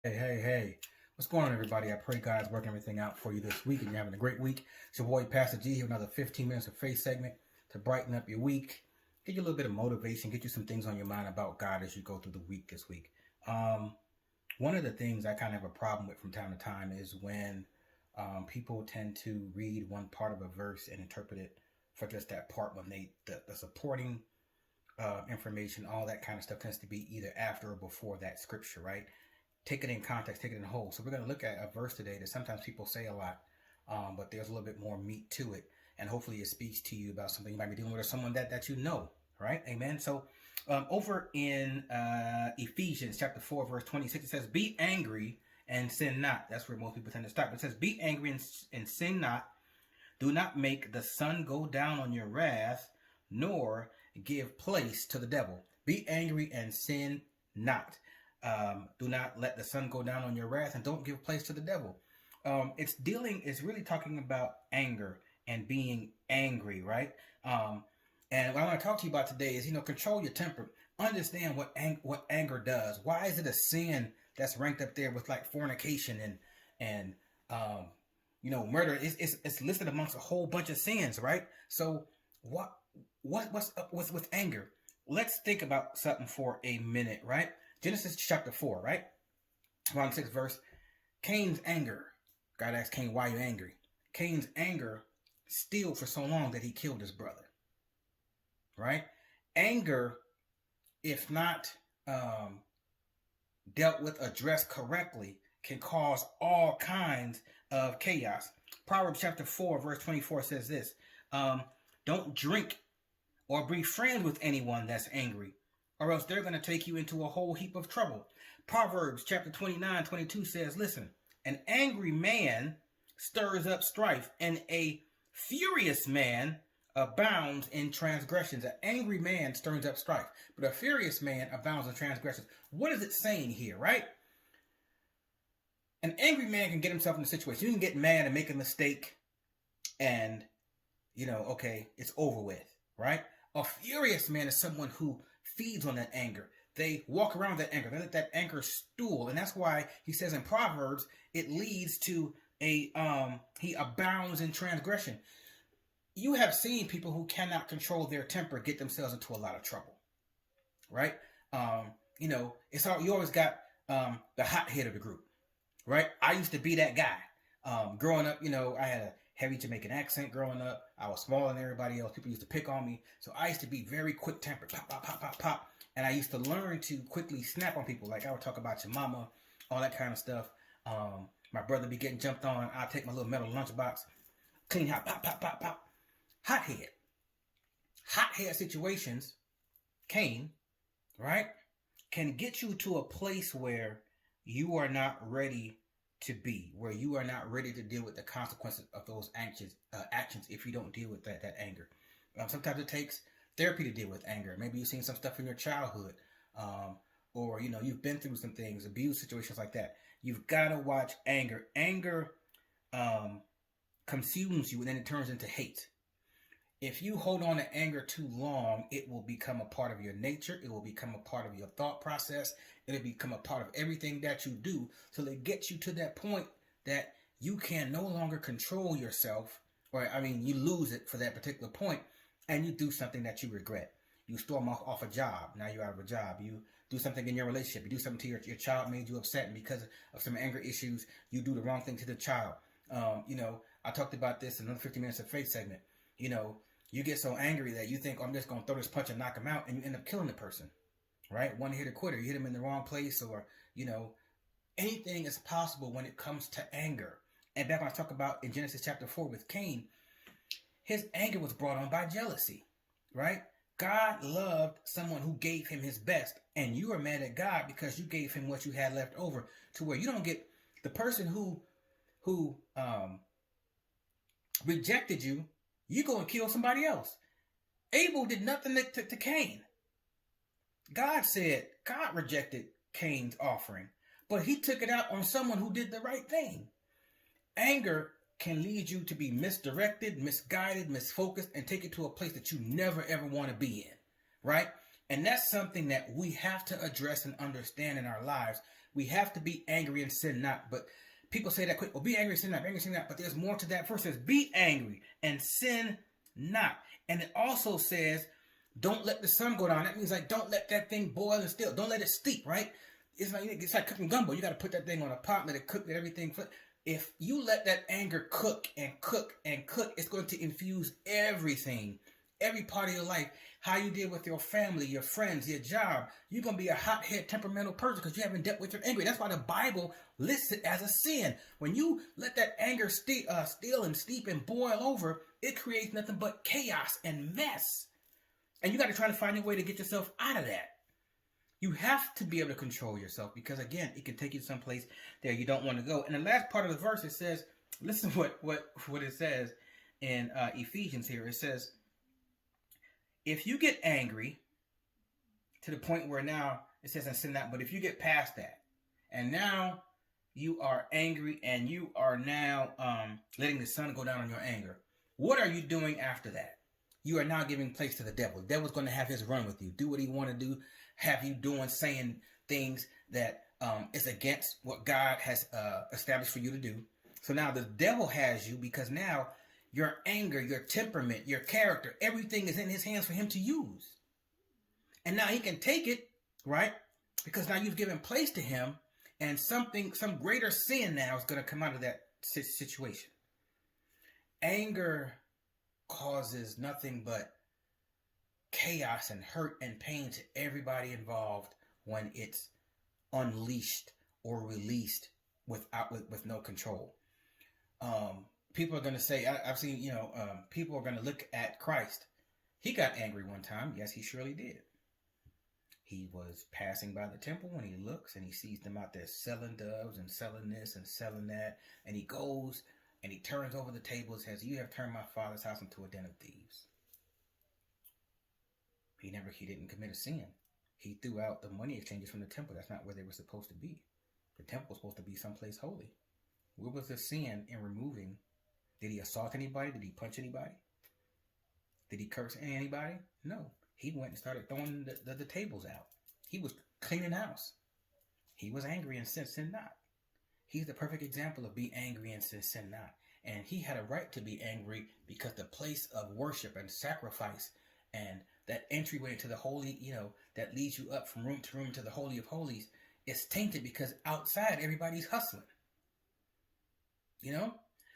Hey. What's going on, everybody? I pray God's working everything out for you this week and you're having a great week. It's your boy, Pastor G, here with another 15 minutes of faith segment to brighten up your week, get you a little bit of motivation, get you some things on your mind about God as you go through the week this week. One of the things I kind of have a problem with from time to time is when people tend to read one part of a verse and interpret it for just that part when the supporting information, all that kind of stuff tends to be either after or before that scripture, right? Take it in context, take it in whole. So we're going to look at a verse today that sometimes people say a lot, but there's a little bit more meat to it. And hopefully it speaks to you about something you might be dealing with or someone that you know, right? Amen. So over in Ephesians chapter 4, verse 26, it says, be angry and sin not. That's where most people tend to stop. It says, be angry and sin not. Do not make the sun go down on your wrath, nor give place to the devil. Be angry and sin not. Do not let the sun go down on your wrath, and don't give place to the devil. It's really talking about anger and being angry, right? And what I want to talk to you about today is, control your temper. Understand what anger does. Why is it a sin that's ranked up there with like fornication and murder? It's listed amongst a whole bunch of sins, right? So what's up with anger? Let's think about something for a minute, right? Genesis chapter 4, right? Around 6th verse. Cain's anger. God asked Cain, why are you angry? Cain's anger stilled for so long that he killed his brother. Right? Anger, if not dealt with, addressed correctly, can cause all kinds of chaos. Proverbs chapter 4, verse 24 says this. Don't drink or be friends with anyone that's angry, or else they're going to take you into a whole heap of trouble. Proverbs chapter 29:22 says, listen, an angry man stirs up strife, and a furious man abounds in transgressions. An angry man stirs up strife, but a furious man abounds in transgressions. What is it saying here, right? An angry man can get himself in a situation. You can get mad and make a mistake and, okay, it's over with, right? A furious man is someone who feeds on that anger. They walk around that anger. They let that anger stool. And that's why he says in Proverbs, it leads to he abounds in transgression. You have seen people who cannot control their temper get themselves into a lot of trouble, right? You always got the hothead of the group, right? I used to be that guy. Growing up, I had a heavy Jamaican accent growing up. I was smaller than everybody else. People used to pick on me. So I used to be very quick tempered. Pop, pop, pop, pop, pop. And I used to learn to quickly snap on people. Like I would talk about your mama, all that kind of stuff. My brother be getting jumped on. I'd take my little metal lunchbox, clean out, pop, pop, pop, pop. Hothead. Hothead situations, Cain, right, can get you to a place where you are not ready to be, where you are not ready to deal with the consequences of those actions if you don't deal with that anger. Sometimes it takes therapy to deal with anger. Maybe you've seen some stuff in your childhood, or you've been through some things, abuse situations like that. You've got to watch anger. Anger consumes you, and then it turns into hate. If you hold on to anger too long, it will become a part of your nature. It will become a part of your thought process. It'll become a part of everything that you do, till it gets you to that point that you can no longer control yourself, you lose it for that particular point, and you do something that you regret. You storm off a job. Now you're out of a job. You do something in your relationship. You do something to your child, made you upset, and because of some anger issues, you do the wrong thing to the child. I talked about this in another 50 minutes of faith segment. You get so angry that you think, I'm just going to throw this punch and knock him out, and you end up killing the person, right? One hit a quitter. You hit him in the wrong place, or, anything is possible when it comes to anger. And back when I talk about in Genesis chapter 4 with Cain, his anger was brought on by jealousy, right? God loved someone who gave him his best, and you are mad at God because you gave him what you had left over, to where you don't get the person who rejected you. You go and kill somebody else. Abel did nothing to Cain. God rejected Cain's offering, but he took it out on someone who did the right thing. Anger can lead you to be misdirected, misguided, misfocused, and take it to a place that you never ever want to be in, right? And that's something that we have to address and understand in our lives We have to be angry and sin not. But people say that quick, oh, be angry and sin not, be angry and sin not. But there's more to that verse. It says, be angry and sin not. And it also says, don't let the sun go down. That means like, don't let that thing boil and still. Don't let it steep, right? It's like cooking gumbo. You got to put that thing on a pot, let it cook, let everything. If you let that anger cook and cook and cook, it's going to infuse everything, every part of your life. How you deal with your family, your friends, your job. You're going to be a hothead, temperamental person because you haven't dealt with your anger. That's why the Bible lists it as a sin. When you let that anger steal and steep and boil over, it creates nothing but chaos and mess. And you got to try to find a way to get yourself out of that. You have to be able to control yourself because, again, it can take you someplace there you don't want to go. And the last part of the verse, it says, listen what it says in Ephesians here. It says, if you get angry to the point where now it says and sin not, but if you get past that and now you are angry and you are now letting the sun go down on your anger, what are you doing after that? You are now giving place to the devil. The devil's going to have his run with you. Do what he want to do. Have you doing, saying things that is against what God has established for you to do. So now the devil has you because now your anger, your temperament, your character, everything is in his hands for him to use. And now he can take it, right? Because now you've given place to him and some greater sin now is going to come out of that situation. Anger causes nothing but chaos and hurt and pain to everybody involved when it's unleashed or released with no control. People are going to say, I've seen, people are going to look at Christ. He got angry one time. Yes, he surely did. He was passing by the temple and he looks and he sees them out there selling doves and selling this and selling that. And he goes and he turns over the table and says, you have turned my father's house into a den of thieves. He didn't commit a sin. He threw out the money exchanges from the temple. That's not where they were supposed to be. The temple was supposed to be someplace holy. What was the sin in removing? Did he assault anybody? Did he punch anybody? Did he curse anybody? No. He went and started throwing the tables out. He was cleaning house. He was angry and sin not. He's the perfect example of be angry and sin not. And he had a right to be angry because the place of worship and sacrifice and that entryway to the holy, that leads you up from room to room to the Holy of Holies is tainted because outside everybody's hustling.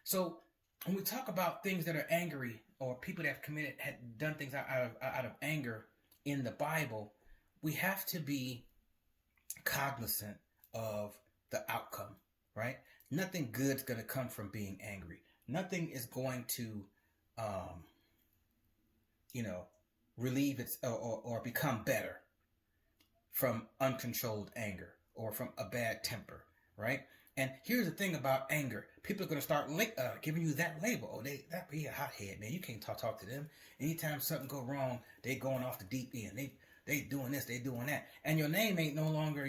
So when we talk about things that are angry or people that had done things out of anger in the Bible, we have to be cognizant of the outcome, right? Nothing good's going to come from being angry. Nothing is going to, relieve its or become better from uncontrolled anger or from a bad temper, right? And here's the thing about anger. People are going to start giving you that label. Oh, that be a hothead, man. You can't talk to them. Anytime something go wrong, they going off the deep end. They doing this, they doing that. And your name ain't no longer,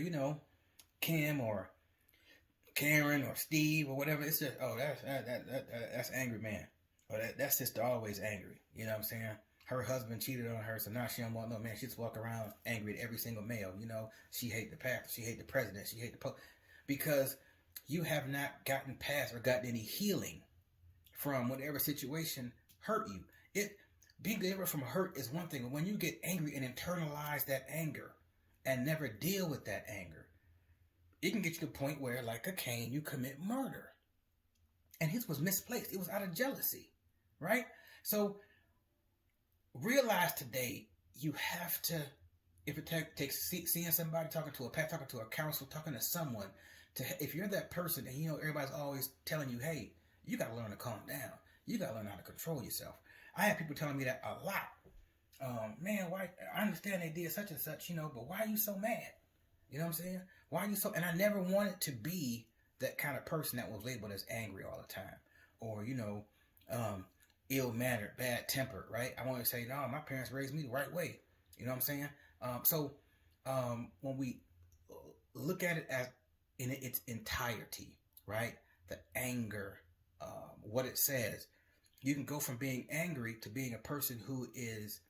Kim or Karen or Steve or whatever. It's just, that's angry man. Or that sister always angry. You know what I'm saying? Her husband cheated on her, so now she don't want no man. She just walk around angry at every single male. She hate the pastor, she hate the president, she hate the pope. Because you have not gotten past or gotten any healing from whatever situation hurt you. Being delivered from hurt is one thing, but when you get angry and internalize that anger and never deal with that anger, it can get you to the point where, like a Cain, you commit murder. And his was misplaced. It was out of jealousy, right? So realize today you have to, if it takes seeing somebody, talking to a pastor, talking to a counselor, talking to someone, if you're that person and everybody's always telling you, hey, you got to learn to calm down. You got to learn how to control yourself. I have people telling me that a lot. Man, why? I understand they did such and such, but why are you so mad? You know what I'm saying? Why are you so? And I never wanted to be that kind of person that was labeled as angry all the time, or ill-mannered, bad-tempered, right? I want to say, no, my parents raised me the right way. You know what I'm saying? So when we look at it as in its entirety, right? The anger, what it says, you can go from being angry to being a person who is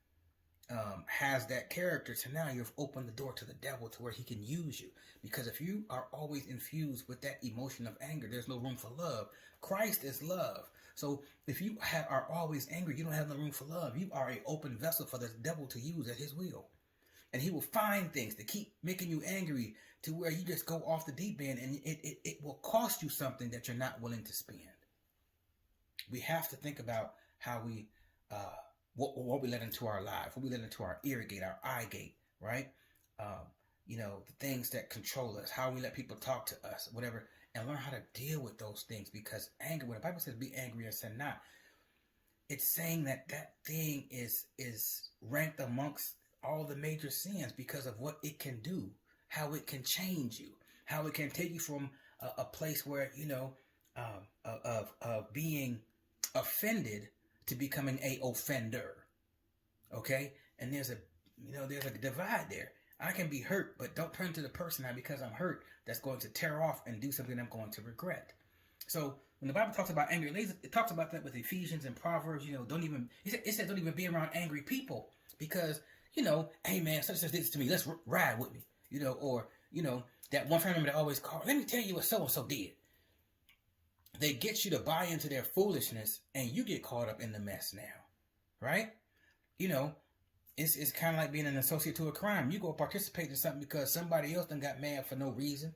has that character, so now you've opened the door to the devil to where he can use you. Because if you are always infused with that emotion of anger, there's no room for love. Christ is love. So if you are always angry, you don't have no room for love. You are an open vessel for the devil to use at his will. And he will find things to keep making you angry to where you just go off the deep end, and it will cost you something that you're not willing to spend. We have to think about how we what we let into our life, what we let into our ear gate, our eye gate, right? The things that control us, how we let people talk to us, whatever, and learn how to deal with those things. Because anger, when the Bible says be angry and sin not, it's saying that thing is ranked amongst all the major sins because of what it can do, how it can change you, how it can take you from a place where, of being offended to becoming a offender. Okay? And there's a divide there. I can be hurt, but don't turn to the person now because I'm hurt that's going to tear off and do something I'm going to regret. So when the Bible talks about anger, it talks about that with Ephesians and Proverbs. It says don't even be around angry people because, hey man, such did this to me. Let's ride with me. That one family member that always calls, let me tell you what so-and-so did. They get you to buy into their foolishness and you get caught up in the mess now. Right? It's kind of like being an associate to a crime. You go participate in something because somebody else done got mad for no reason.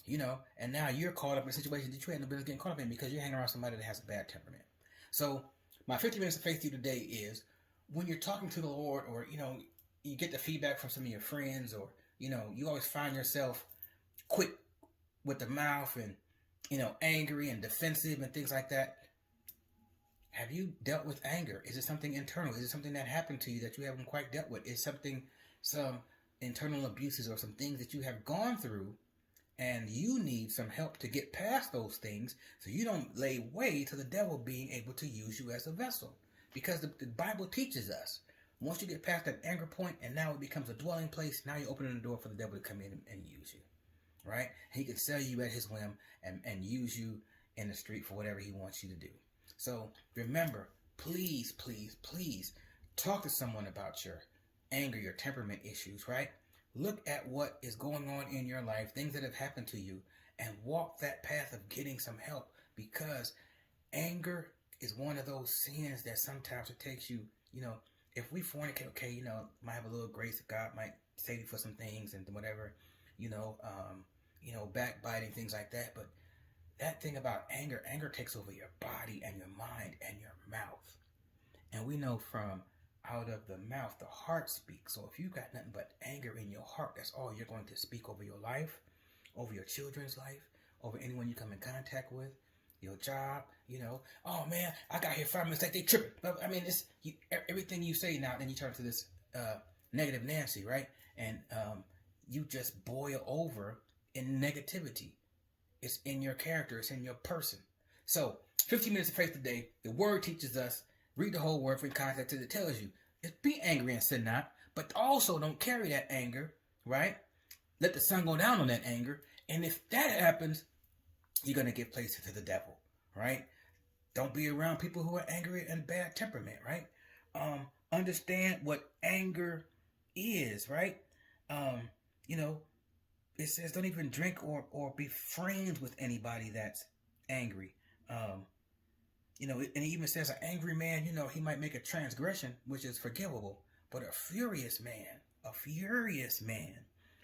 And now you're caught up in a situation that you had no business getting caught up in because you're hanging around somebody that has a bad temperament. So my 50 minutes of faith to you today is when you're talking to the Lord, or, you get the feedback from some of your friends, or, you always find yourself quick with the mouth and, angry and defensive and things like that. Have you dealt with anger? Is it something internal? Is it something that happened to you that you haven't quite dealt with? Is something, some internal abuses or some things that you have gone through and you need some help to get past those things so you don't lay way to the devil being able to use you as a vessel? Because the Bible teaches us, once you get past that anger point and now it becomes a dwelling place, now you're opening the door for the devil to come in and use you, right? He can sell you at his whim and use you in the street for whatever he wants you to do. So remember, please, please, please talk to someone about your anger, your temperament issues, right? Look at what is going on in your life, things that have happened to you, and walk that path of getting some help, because anger is one of those sins that sometimes it takes you, if we fornicate, okay, might have a little grace, God might save you for some things and whatever, backbiting, things like that. But that thing about anger takes over your body and your mind and your mouth. And we know from out of the mouth, the heart speaks. So if you got nothing but anger in your heart, that's all you're going to speak over your life, over your children's life, over anyone you come in contact with, your job, oh man, I got here 5 minutes late, they tripping. I mean, everything you say now, then you turn to this negative Nancy, right? And you just boil over in negativity. It's in your character. It's in your person. So 15 minutes of faith today. The word teaches us, read the whole word for context. It tells you, it's be angry and sin not, but also don't carry that anger, right? Let the sun go down on that anger. And if that happens, you're going to give place to the devil, right? Don't be around people who are angry and bad temperament, right? Understand what anger is, right? It says don't even drink or be friends with anybody that's angry. And it even says an angry man, he might make a transgression, which is forgivable. But a furious man,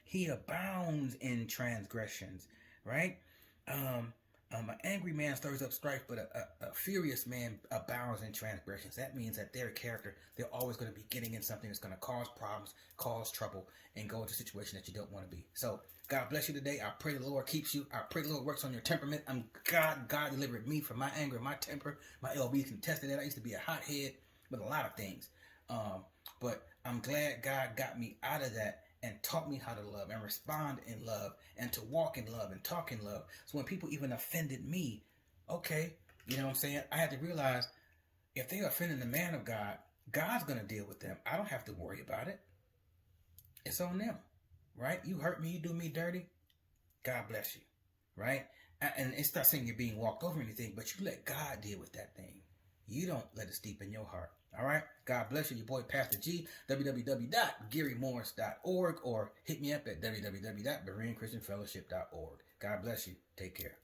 he abounds in transgressions, right? An angry man stirs up strife, but a furious man abounds in transgressions. That means that their character, they're always going to be getting in something that's going to cause problems, cause trouble, and go into a situation that you don't want to be. So God bless you today. I pray the Lord keeps you. I pray the Lord works on your temperament. God delivered me from my anger, my temper. My LB can attest to that. I used to be a hothead with a lot of things. But I'm glad God got me out of that and taught me how to love and respond in love and to walk in love and talk in love. So when people even offended me, okay, you know what I'm saying? I had to realize if they offended the man of God, God's going to deal with them. I don't have to worry about it. It's on them, right? You hurt me, you do me dirty, God bless you, right? And it's not saying you're being walked over or anything, but you let God deal with that thing. you don't let it steep in your heart. All right? God bless you. Your boy, Pastor G, www.GaryMorris.org, or hit me up at www.BereanChristianFellowship.org. God bless you. Take care.